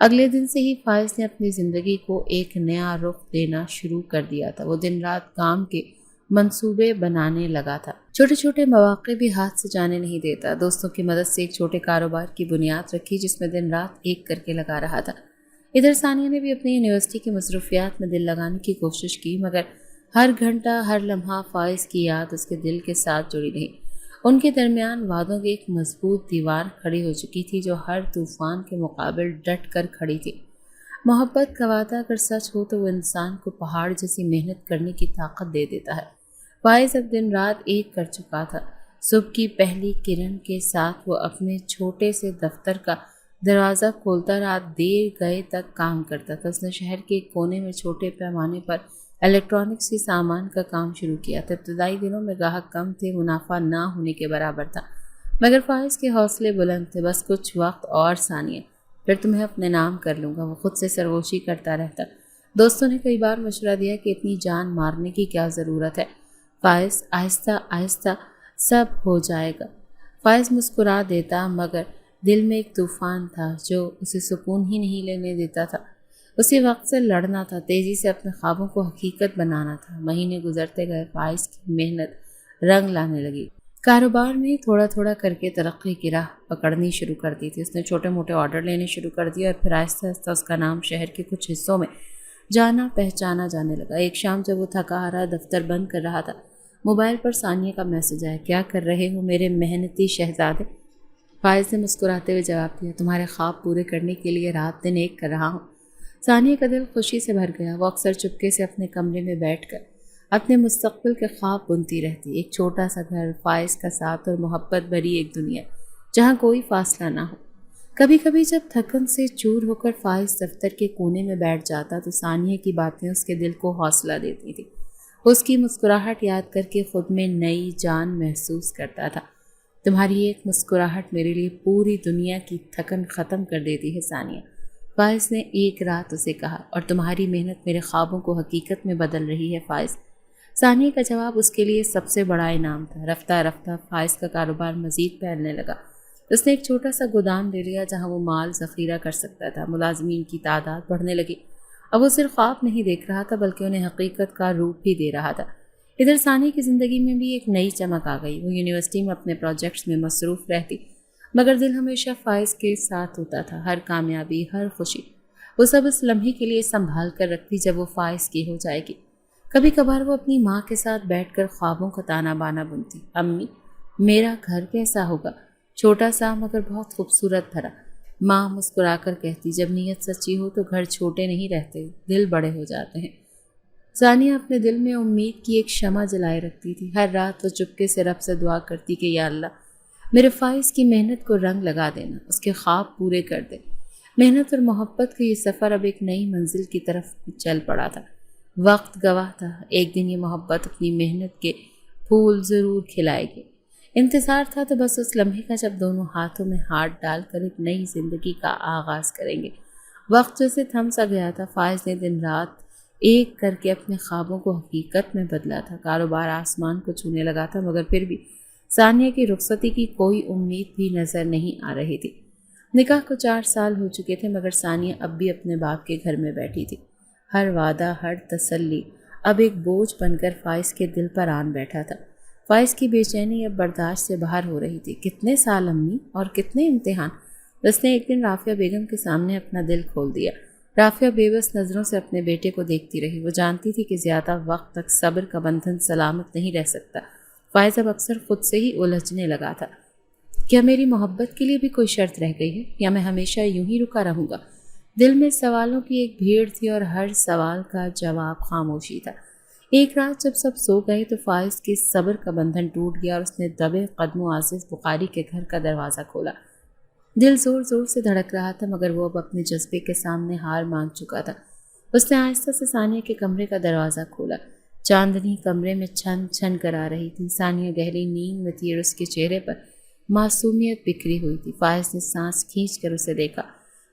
اگلے دن سے ہی فائز نے اپنی زندگی کو ایک نیا رخ دینا شروع کر دیا تھا۔ وہ دن رات کام کے منصوبے بنانے لگا تھا، چھوٹے چھوٹے مواقع بھی ہاتھ سے جانے نہیں دیتا۔ دوستوں کی مدد سے ایک چھوٹے کاروبار کی بنیاد رکھی جس میں دن رات ایک کر کے لگا رہا تھا۔ ادھر ثانیہ نے بھی اپنی یونیورسٹی کی مصروفیات میں دل لگانے کی کوشش کی، مگر ہر گھنٹہ ہر لمحہ فائز کی یاد اس کے دل کے ساتھ جڑی رہی۔ ان کے درمیان وعدوں کی ایک مضبوط دیوار کھڑی ہو چکی تھی جو ہر طوفان کے مقابل ڈٹ کر کھڑی تھی۔ محبت کا وعدہ اگر سچ ہو تو وہ انسان کو پہاڑ جیسی محنت کرنے کی طاقت دے دیتا ہے۔ فائز اب دن رات ایک کر چکا تھا۔ صبح کی پہلی کرن کے ساتھ وہ اپنے چھوٹے سے دفتر کا دروازہ کھولتا رات دیر گئے تک کام کرتا تھا۔ اس نے شہر کے ایک کونے میں چھوٹے پیمانے پر الیکٹرانکس کے سامان کا کام شروع کیا تھا۔ ابتدائی دنوں میں گاہک کم تھے، منافع نہ ہونے کے برابر تھا، مگر فائز کے حوصلے بلند تھے. بس کچھ وقت اور ثانیہ، پھر تمہیں اپنے نام کر لوں گا. وہ خود سے سرگوشی کرتا رہتا. دوستوں نے کئی بار مشورہ دیا کہ اتنی جان مارنے کی کیا ضرورت ہے، فائز آہستہ آہستہ سب ہو جائے گا. فائز مسکرا دیتا، مگر دل میں ایک طوفان تھا جو اسے سکون ہی نہیں لینے دیتا تھا. اسی وقت سے لڑنا تھا، تیزی سے اپنے خوابوں کو حقیقت بنانا تھا. مہینے گزرتے گئے، فائز کی محنت رنگ لانے لگی. کاروبار میں تھوڑا تھوڑا کر کے ترقی کی راہ پکڑنی شروع کر دی تھی. اس نے چھوٹے موٹے آرڈر لینے شروع کر دیے اور پھر آہستہ آہستہ اس کا نام شہر کے کچھ حصوں میں جانا پہچانا جانے لگا. ایک شام جب وہ تھکا ہارا دفتر بند کر رہا تھا، موبائل پر ثانیہ کا میسج آیا. کیا کر رہے ہو میرے محنتی شہزادے؟ فائز نے مسکراتے ہوئے جواب دیا. تمہارے خواب پورے کرنے کے لیے رات دن ایک کر رہا ہوں. ثانیہ کا دل خوشی سے بھر گیا. وہ اکثر چپکے سے اپنے کمرے میں بیٹھ کر اپنے مستقبل کے خواب بنتی رہتی. ایک چھوٹا سا گھر، فائز کا ساتھ اور محبت بھری ایک دنیا جہاں کوئی فاصلہ نہ ہو. کبھی کبھی جب تھکن سے چور ہو کر فائز دفتر کے کونے میں بیٹھ جاتا تو ثانیہ کی باتیں اس کے دل کو حوصلہ دیتی تھی. اس کی مسکراہٹ یاد کر کے خود میں نئی جان محسوس کرتا تھا. تمہاری ایک مسکراہٹ میرے لیے پوری دنیا کی تھکن ختم کر دیتی ہے ثانیہ، فائز نے ایک رات اسے کہا. اور تمہاری محنت میرے خوابوں کو حقیقت میں بدل رہی ہے فائز. ثانیہ کا جواب اس کے لیے سب سے بڑا انعام تھا. رفتہ رفتہ فائز کا کاروبار مزید پھیلنے لگا. اس نے ایک چھوٹا سا گودام لے لیا جہاں وہ مال ذخیرہ کر سکتا تھا. ملازمین کی تعداد بڑھنے لگی. اب وہ صرف خواب نہیں دیکھ رہا تھا بلکہ انہیں حقیقت کا روپ بھی دے رہا تھا. ادھر ثانیہ کی زندگی میں بھی ایک نئی چمک آ گئی. وہ یونیورسٹی میں اپنے پروجیکٹس میں مصروف رہتی، مگر دل ہمیشہ فائز کے ساتھ ہوتا تھا. ہر کامیابی، ہر خوشی وہ سب اس لمحے کے لیے سنبھال کر رکھتی جب وہ فائز کی ہو جائے گی. کبھی کبھار وہ اپنی ماں کے ساتھ بیٹھ کر خوابوں کا تانا بانا بنتی. امی، میرا گھر کیسا ہوگا؟ چھوٹا سا مگر بہت خوبصورت بھرا. ماں مسکرا کر کہتی، جب نیت سچی ہو تو گھر چھوٹے نہیں رہتے، دل بڑے ہو جاتے ہیں. ثانیہ اپنے دل میں امید کی ایک شمع جلائے رکھتی تھی. ہر رات وہ چپکے سے رب سے دعا کرتی کہ یا اللہ، میرے فائز کی محنت کو رنگ لگا دینا، اس کے خواب پورے کر دے. محنت اور محبت کا یہ سفر اب ایک نئی منزل کی طرف چل پڑا تھا. وقت گواہ تھا، ایک دن یہ محبت اپنی محنت کے پھول ضرور کھلائے گی. انتظار تھا تو بس اس لمحے کا جب دونوں ہاتھوں میں ہاتھ ڈال کر ایک نئی زندگی کا آغاز کریں گے. وقت جیسے تھم سا گیا تھا. فائز نے دن رات ایک کر کے اپنے خوابوں کو حقیقت میں بدلا تھا. کاروبار آسمان کو چھونے لگا تھا، مگر پھر بھی ثانیہ کی رخصتی کی کوئی امید بھی نظر نہیں آ رہی تھی. نکاح کو 4 سال ہو چکے تھے، مگر ثانیہ اب بھی اپنے باپ کے گھر میں بیٹھی تھی. ہر وعدہ، ہر تسلی اب ایک بوجھ بن کر فائز کے دل پر آن بیٹھا تھا. فائز کی بے چینی اب برداشت سے باہر ہو رہی تھی. کتنے سال امی اور کتنے امتحان. اس نے ایک دن رافیہ بیگم کے سامنے اپنا دل کھول دیا. رافیہ بے بس نظروں سے اپنے بیٹے کو دیکھتی رہی. وہ جانتی تھی کہ زیادہ وقت تک صبر کا بندھن سلامت نہیں رہ سکتا. فائز اب اکثر خود سے ہی الجھنے لگا تھا. کیا میری محبت کے لیے بھی کوئی شرط رہ گئی ہے یا میں ہمیشہ یوں ہی رکا رہوں گا؟ دل میں سوالوں کی ایک بھیڑ تھی اور ہر سوال کا جواب خاموشی تھا. ایک رات جب سب سو گئے تو فائز کے صبر کا بندھن ٹوٹ گیا اور اس نے دبے قدموں عزیز بخاری کے گھر کا دروازہ کھولا. دل زور زور سے دھڑک رہا تھا، مگر وہ اب اپنے جذبے کے سامنے ہار مان چکا تھا. اس نے آہستہ سے ثانیہ کے کمرے کا دروازہ کھولا. چاندنی کمرے میں چھن چھن کر آ رہی تھی. ثانیہ گہری نیند میں تھی اور اس کے چہرے پر معصومیت بکھری ہوئی تھی. فائز نے سانس کھینچ کر اسے دیکھا.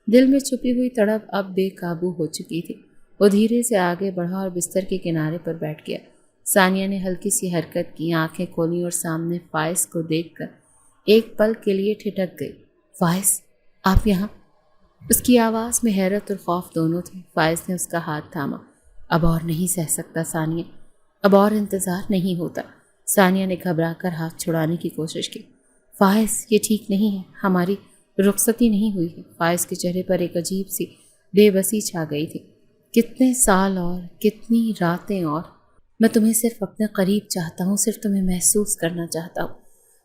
دل میں چھپی ہوئی تڑپ اب بے قابو ہو چکی تھی. وہ دھیرے سے آگے بڑھا اور بستر کے کنارے پر بیٹھ گیا. ثانیہ نے ہلکی سی حرکت کی، آنکھیں کھولیں اور سامنے فائز کو دیکھ کر ایک پل کے لیے ٹھٹک گئی. فائز، آپ یہاں؟ اس کی آواز میں حیرت اور خوف دونوں تھے. فائز نے اس کا ہاتھ تھاما. اب اور نہیں سہ سکتا ثانیہ، اب اور انتظار نہیں ہوتا. ثانیہ نے گھبرا کر ہاتھ چھڑانے کی کوشش کی. فائز، یہ ٹھیک نہیں ہے، ہماری رخصتی نہیں ہوئی ہے. فائز کے چہرے پر ایک عجیب سی بے بسی چھا گئی تھی. کتنے سال اور کتنی راتیں اور میں تمہیں صرف اپنے قریب چاہتا ہوں، صرف تمہیں محسوس کرنا چاہتا ہوں.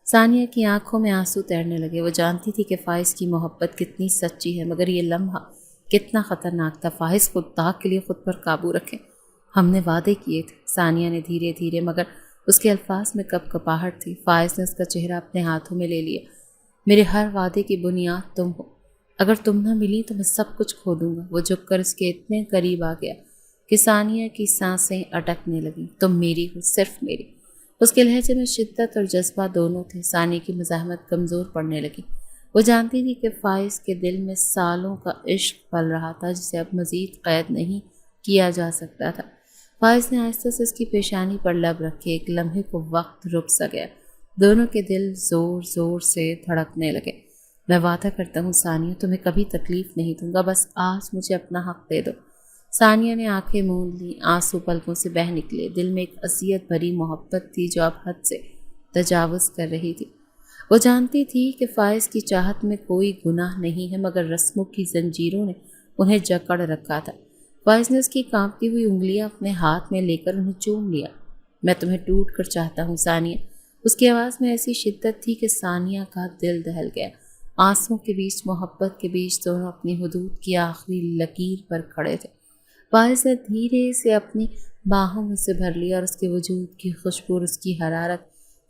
ثانیہ کی آنکھوں میں آنسو تیرنے لگے. وہ جانتی تھی کہ فائز کی محبت کتنی سچی ہے، مگر یہ لمحہ کتنا خطرناک تھا. فائز، خدا کے لیے خود پر قابو رکھیں، ہم نے وعدے کیے تھے. ثانیہ نے دھیرے دھیرے، مگر اس کے الفاظ میں کپ کپاہٹ تھی. فائز نے اس کا چہرہ اپنے ہاتھوں میں لے لیا. میرے ہر وعدے کی بنیاد تم ہو، اگر تم نہ ملی تو میں سب کچھ کھو دوں گا. وہ جھک کر اس کے اتنے قریب آ گیا کہ ثانیہ کی سانسیں اٹکنے لگیں. تم میری ہو، صرف میری. اس کے لہجے میں شدت اور جذبہ دونوں تھے۔ ثانیہ کی مزاحمت کمزور پڑنے لگی۔ وہ جانتی تھی کہ فائز کے دل میں سالوں کا عشق پل رہا تھا جسے اب مزید قید نہیں کیا جا سکتا تھا۔ فائز نے آہستہ سے اس کی پیشانی پر لب رکھے، ایک لمحے کو وقت رک سا گیا۔ دونوں کے دل زور زور سے دھڑکنے لگے۔ میں وعدہ کرتا ہوں ثانیہ، تمہیں کبھی تکلیف نہیں دوں گا، بس آج مجھے اپنا حق دے دو۔ ثانیہ نے آنکھیں موند لیں، آنسو پلکوں سے بہہ نکلے۔ دل میں ایک اذیت بھری محبت تھی جو اب حد سے تجاوز کر رہی تھی۔ وہ جانتی تھی کہ فائز کی چاہت میں کوئی گناہ نہیں ہے، مگر رسموں کی زنجیروں نے انہیں جکڑ رکھا تھا۔ فائز نے اس کی کانپتی ہوئی انگلیاں اپنے ہاتھ میں لے کر انہیں چوم لیا۔ میں تمہیں ٹوٹ کر چاہتا ہوں ثانیہ۔ اس کی آواز میں ایسی شدت تھی کہ ثانیہ کا دل دہل گیا۔ آنسوؤں کے بیچ، محبت کے بیچ، دونوں اپنی حدود کی آخری لکیر پر کھڑے تھے۔ فائز نے دھیرے سے اپنی باہوں میں سے بھر لیا اور اس کے وجود کی خوشبو اور اس کی حرارت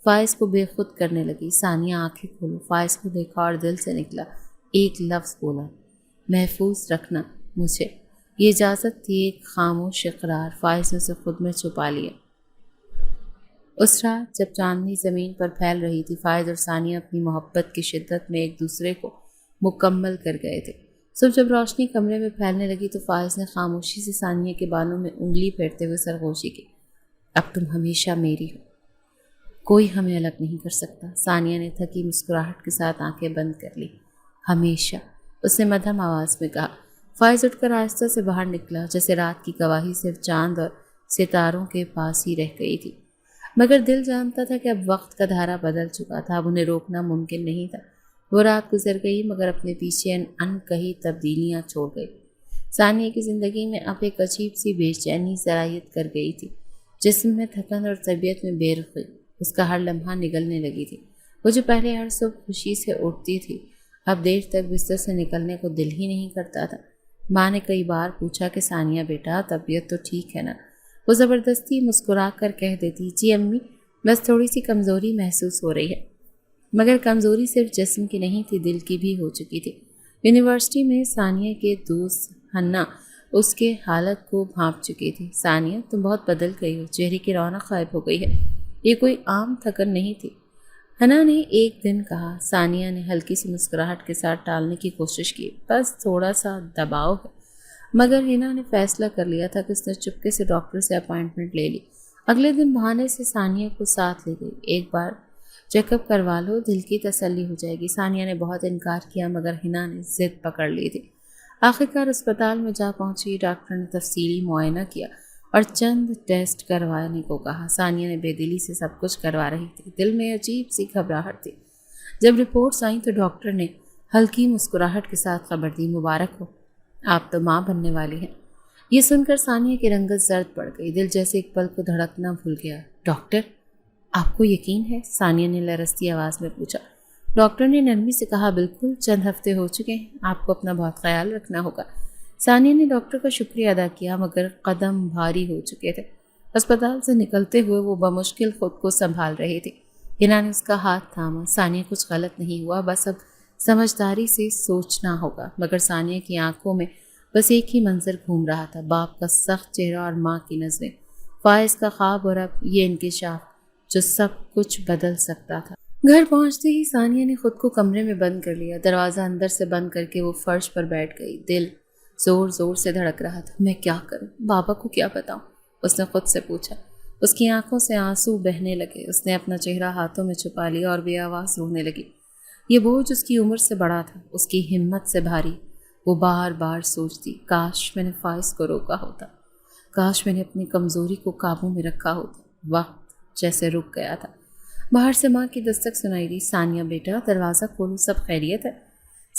فائز کو بے خود کرنے لگی۔ ثانیہ آنکھیں کھولو۔ فائز کو دیکھا اور دل سے نکلا ایک لفظ بولا، محفوظ رکھنا مجھے۔ یہ اجازت تھی، ایک خاموش اقرار۔ فائز نے اسے خود میں چھپا لیا۔ اس رات جب چاندنی زمین پر پھیل رہی تھی، فائز اور ثانیہ اپنی محبت کی شدت میں ایک دوسرے کو مکمل کر گئے تھے۔ صبح جب روشنی کمرے میں پھیلنے لگی تو فائز نے خاموشی سے ثانیہ کے بالوں میں انگلی پھیرتے ہوئے سرگوشی کی، اب تم ہمیشہ میری ہو، کوئی ہمیں الگ نہیں کر سکتا۔ ثانیہ نے تھکی مسکراہٹ کے ساتھ آنکھیں بند کر لی۔ ہمیشہ، اس نے مدھم آواز میں کہا۔ فائز اٹھ کر آہستہ سے باہر نکلا، جیسے رات کی گواہی صرف چاند اور ستاروں کے پاس ہی رہ گئی تھی، مگر دل جانتا تھا کہ اب وقت کا دھارا بدل چکا تھا، اب انہیں روکنا ممکن نہیں تھا۔ وہ رات گزر گئی مگر اپنے پیچھے ان کہی تبدیلیاں چھوڑ گئی۔ ثانیہ کی زندگی میں اب ایک عجیب سی بے چینی سرایت کر گئی تھی۔ جسم میں تھکن اور طبیعت میں بے رخی اس کا ہر لمحہ نگلنے لگی تھی۔ وہ جو پہلے ہر صبح خوشی سے اٹھتی تھی، اب دیر تک بستر سے نکلنے کو دل ہی نہیں کرتا تھا۔ ماں نے کئی بار پوچھا کہ ثانیہ بیٹا طبیعت تو ٹھیک ہے نا؟ وہ زبردستی مسکرا کر کہہ دیتی، جی امی، بس تھوڑی سی کمزوری محسوس ہو رہی ہے۔ مگر کمزوری صرف جسم کی نہیں تھی، دل کی بھی ہو چکی تھی۔ یونیورسٹی میں ثانیہ کے دوست حنا اس کے حالت کو بھانپ چکی تھی۔ ثانیہ، تم بہت بدل گئی ہو، چہرے کی رونق غائب ہو گئی ہے، یہ کوئی عام تھکن نہیں تھی، حنا نے ایک دن کہا۔ ثانیہ نے ہلکی سی مسکراہٹ کے ساتھ ٹالنے کی کوشش کی، بس تھوڑا سا دباؤ ہے۔ مگر حنا نے فیصلہ کر لیا تھا کہ اس نے چپکے سے ڈاکٹر سے اپائنٹمنٹ لے لی۔ اگلے دن بہانے سے ثانیہ کو ساتھ لے گئی۔ ایک بار چیک اپ کروا لو، دل کی تسلی ہو جائے گی۔ ثانیہ نے بہت انکار کیا مگر حنا نے ضد پکڑ لی تھی۔ آخرکار اسپتال میں جا پہنچی۔ ڈاکٹر نے تفصیلی معائنہ کیا اور چند ٹیسٹ کروانے کو کہا۔ ثانیہ نے بے دلی سے سب کچھ کروا رہی تھی، دل میں عجیب سی گھبراہٹ تھی۔ جب رپورٹس آئیں تو ڈاکٹر نے ہلکی مسکراہٹ کے ساتھ خبر دی، مبارک ہو، آپ تو ماں بننے والی ہیں۔ یہ سن کر ثانیہ کی رنگت زرد پڑ گئی، دل جیسے ایک پل کو دھڑکنا بھول گیا۔ ڈاکٹر، آپ کو یقین ہے؟ ثانیہ نے لرزتی آواز میں پوچھا۔ ڈاکٹر نے نرمی سے کہا، بالکل، چند ہفتے ہو چکے ہیں، آپ کو اپنا بہت خیال رکھنا ہوگا۔ ثانیہ نے ڈاکٹر کا شکریہ ادا کیا مگر قدم بھاری ہو چکے تھے۔ اسپتال سے نکلتے ہوئے وہ بمشکل خود کو سنبھال رہی تھی۔ حنا نے اس کا ہاتھ تھاما۔ ثانیہ، کچھ غلط نہیں ہوا، بس اب سمجھداری سے سوچنا ہوگا۔ مگر ثانیہ کی آنکھوں میں بس ایک ہی منظر گھوم رہا تھا، باپ کا سخت چہرہ اور ماں کی نظریں، فائز کا خواب اور اب یہ انکشاف جو سب کچھ بدل سکتا تھا۔ گھر پہنچتے ہی ثانیہ نے خود کو کمرے میں بند کر لیا۔ دروازہ اندر سے بند کر کے وہ فرش پر بیٹھ گئی۔ دل زور زور سے دھڑک رہا تھا۔ میں کیا کروں؟ بابا کو کیا بتاؤں؟ اس نے خود سے پوچھا۔ اس کی آنکھوں سے آنسو بہنے لگے۔ اس نے اپنا چہرہ ہاتھوں میں چھپا لیا اور بے آواز رونے لگی۔ یہ بوجھ اس کی عمر سے بڑا تھا، اس کی ہمت سے بھاری۔ وہ بار بار سوچتی، کاش میں نے فائز کو روکا ہوتا، کاش میں نے اپنی کمزوری کو قابو میں رکھا ہوتا۔ وقت جیسے رک گیا تھا۔ باہر سے ماں کی دستک سنائی دی۔ ثانیہ بیٹا، دروازہ کھولو، سب خیریت ہے؟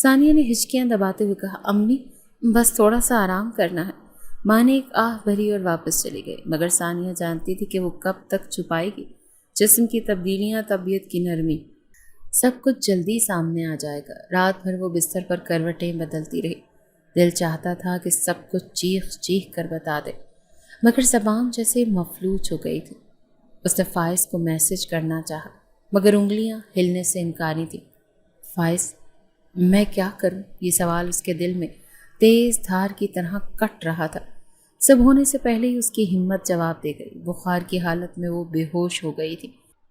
ثانیہ نے ہچکیاں دباتے ہوئے کہا، امی، بس تھوڑا سا آرام کرنا ہے۔ ماں نے ایک آہ بھری اور واپس چلی گئی، مگر ثانیہ جانتی تھی کہ وہ کب تک چھپائے گی۔ جسم کی تبدیلیاں، طبیعت کی نرمی، سب کچھ جلدی سامنے آ جائے گا۔ رات بھر وہ بستر پر کروٹیں بدلتی رہی۔ دل چاہتا تھا کہ سب کچھ چیخ چیخ کر بتا دے، مگر زبان جیسے مفلوج ہو گئی تھی۔ اس نے فائز کو میسج کرنا چاہا مگر انگلیاں ہلنے سے انکاری تھی۔ فائز، میں کیا کروں؟ یہ سوال اس کے دل میں تیز دھار کی طرح کٹ رہا تھا۔ سب ہونے سے پہلے ہی اس کی ہمت جواب دے گئی۔ بخار کی حالت میں وہ بے ہوش ہو گئی تھی۔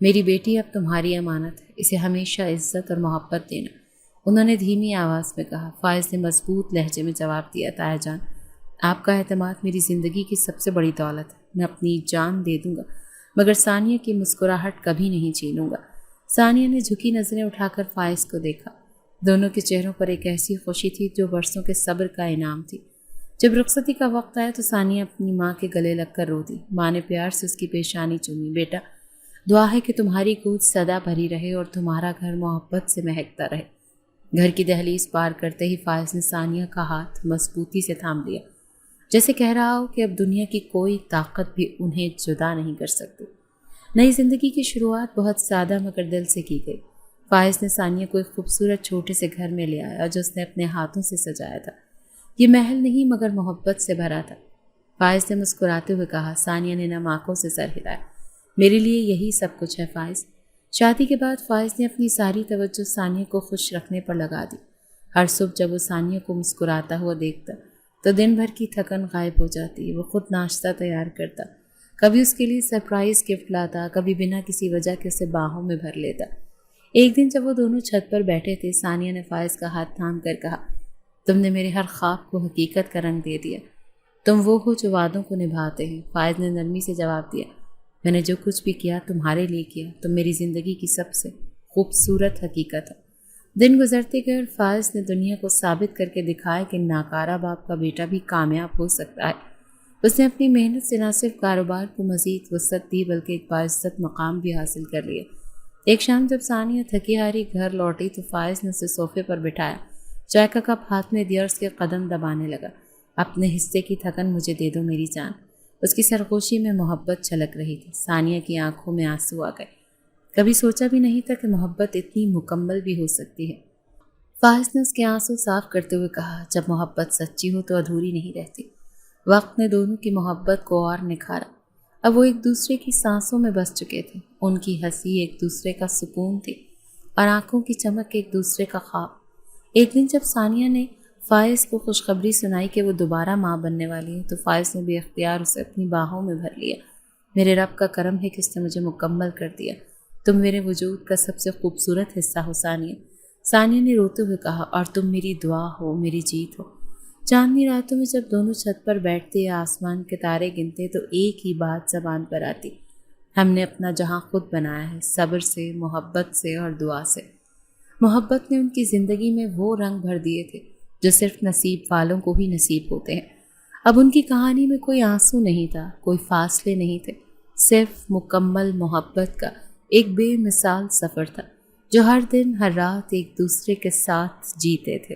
میری بیٹی اب تمہاری امانت ہے، اسے ہمیشہ عزت اور محبت دینا، انہوں نے دھیمی آواز میں کہا۔ فائز نے مضبوط لہجے میں جواب دیا، تایا جان، آپ کا اعتماد میری زندگی کی سب سے بڑی دولت ہے، میں اپنی جان دے دوں گا مگر ثانیہ کی مسکراہٹ کبھی نہیں چھینوں گا۔ ثانیہ نے جھکی نظریں اٹھا کر فائز کو دیکھا، دونوں کے چہروں پر ایک ایسی خوشی تھی جو برسوں کے صبر کا انعام تھی۔ جب رخصتی کا وقت آیا تو ثانیہ اپنی ماں کے گلے لگ کر رو دی۔ ماں نے پیار سے اس کی پیشانی چومی۔ بیٹا، دعا ہے کہ تمہاری گود سدا بھری رہے اور تمہارا گھر محبت سے مہکتا رہے۔ گھر کی دہلیز پار کرتے ہی فائز نے ثانیہ کا ہاتھ مضبوطی سے تھام لیا، جیسے کہہ رہا ہو کہ اب دنیا کی کوئی طاقت بھی انہیں جدا نہیں کر سکتی۔ نئی زندگی کی شروعات بہت سادہ مگر دل سے کی گئی۔ فائز نے ثانیہ کو ایک خوبصورت چھوٹے سے گھر میں لے آیا جو اس نے اپنے ہاتھوں سے سجایا تھا۔ یہ محل نہیں مگر محبت سے بھرا تھا۔ فائز نے مسکراتے ہوئے کہا۔ ثانیہ نے نم آنکھوں سے سر ہلایا۔ میرے لیے یہی سب کچھ ہے فائز۔ شادی کے بعد فائز نے اپنی ساری توجہ ثانیہ کو خوش رکھنے پر لگا دی۔ ہر صبح جب وہ ثانیہ کو مسکراتا ہوا دیکھتا تو دن بھر کی تھکن غائب ہو جاتی۔ وہ خود ناشتہ تیار کرتا، کبھی اس کے لیے سرپرائز گفٹ لاتا، کبھی بنا کسی وجہ کے اسے باہوں میں بھر لیتا۔ ایک دن جب وہ دونوں چھت پر بیٹھے تھے، ثانیہ نے فائز کا ہاتھ تھام کر کہا، تم نے میرے ہر خواب کو حقیقت کا رنگ دے دیا، تم وہ ہو جو وعدوں کو نبھاتے ہیں۔ فائز نے نرمی سے جواب دیا، میں نے جو کچھ بھی کیا تمہارے لیے کیا، تم میری زندگی کی سب سے خوبصورت حقیقت ہے۔ دن گزرتے گئے اور فائز نے دنیا کو ثابت کر کے دکھایا کہ ناکارہ باپ کا بیٹا بھی کامیاب ہو سکتا ہے۔ اس نے اپنی محنت سے نہ صرف کاروبار کو مزید وسعت دی بلکہ ایک باعزت مقام بھی حاصل کر لیا۔ ایک شام جب ثانیہ تھکی ہاری گھر لوٹی تو فائز نے اسے صوفے پر بٹھایا، چائے کا کپ ہاتھ میں دیا اور اس کے قدم دبانے لگا۔ اپنے حصے کی تھکن مجھے دے دو میری جان۔ اس کی سرگوشی میں محبت چھلک رہی تھی۔ ثانیہ کی آنکھوں میں آنسو آ گئے۔ کبھی سوچا بھی نہیں تھا کہ محبت اتنی مکمل بھی ہو سکتی ہے۔ فائز نے اس کے آنسو صاف کرتے ہوئے کہا، جب محبت سچی ہو تو ادھوری نہیں رہتی۔ وقت نے دونوں کی محبت کو اور نکھارا۔ اب وہ ایک دوسرے کی سانسوں میں بس چکے تھے۔ ان کی ہنسی ایک دوسرے کا سکون تھی اور آنکھوں کی چمک ایک دوسرے کا خواب۔ ایک دن جب ثانیہ نے فائز کو خوشخبری سنائی کہ وہ دوبارہ ماں بننے والی ہے تو فائز نے بے اختیار اسے اپنی باہوں میں بھر لیا۔ میرے رب کا کرم ہے کہ اس نے مجھے مکمل کر دیا، تم میرے وجود کا سب سے خوبصورت حصہ ہو ثانیہ۔ ثانیہ نے روتے ہوئے کہا، اور تم میری دعا ہو، میری جیت ہو۔ چاندنی راتوں میں جب دونوں چھت پر بیٹھتے یا آسمان کے تارے گنتے تو ایک ہی بات زبان پر آتی، ہم نے اپنا جہاں خود بنایا ہے، صبر سے، محبت سے اور دعا سے۔ محبت نے ان کی زندگی میں وہ رنگ بھر دیے تھے جو صرف نصیب والوں کو ہی نصیب ہوتے ہیں۔ اب ان کی کہانی میں کوئی آنسو نہیں تھا، کوئی فاصلے نہیں تھے، صرف مکمل محبت کا ایک بے مثال سفر تھا جو ہر دن ہر رات ایک دوسرے کے ساتھ جیتے تھے۔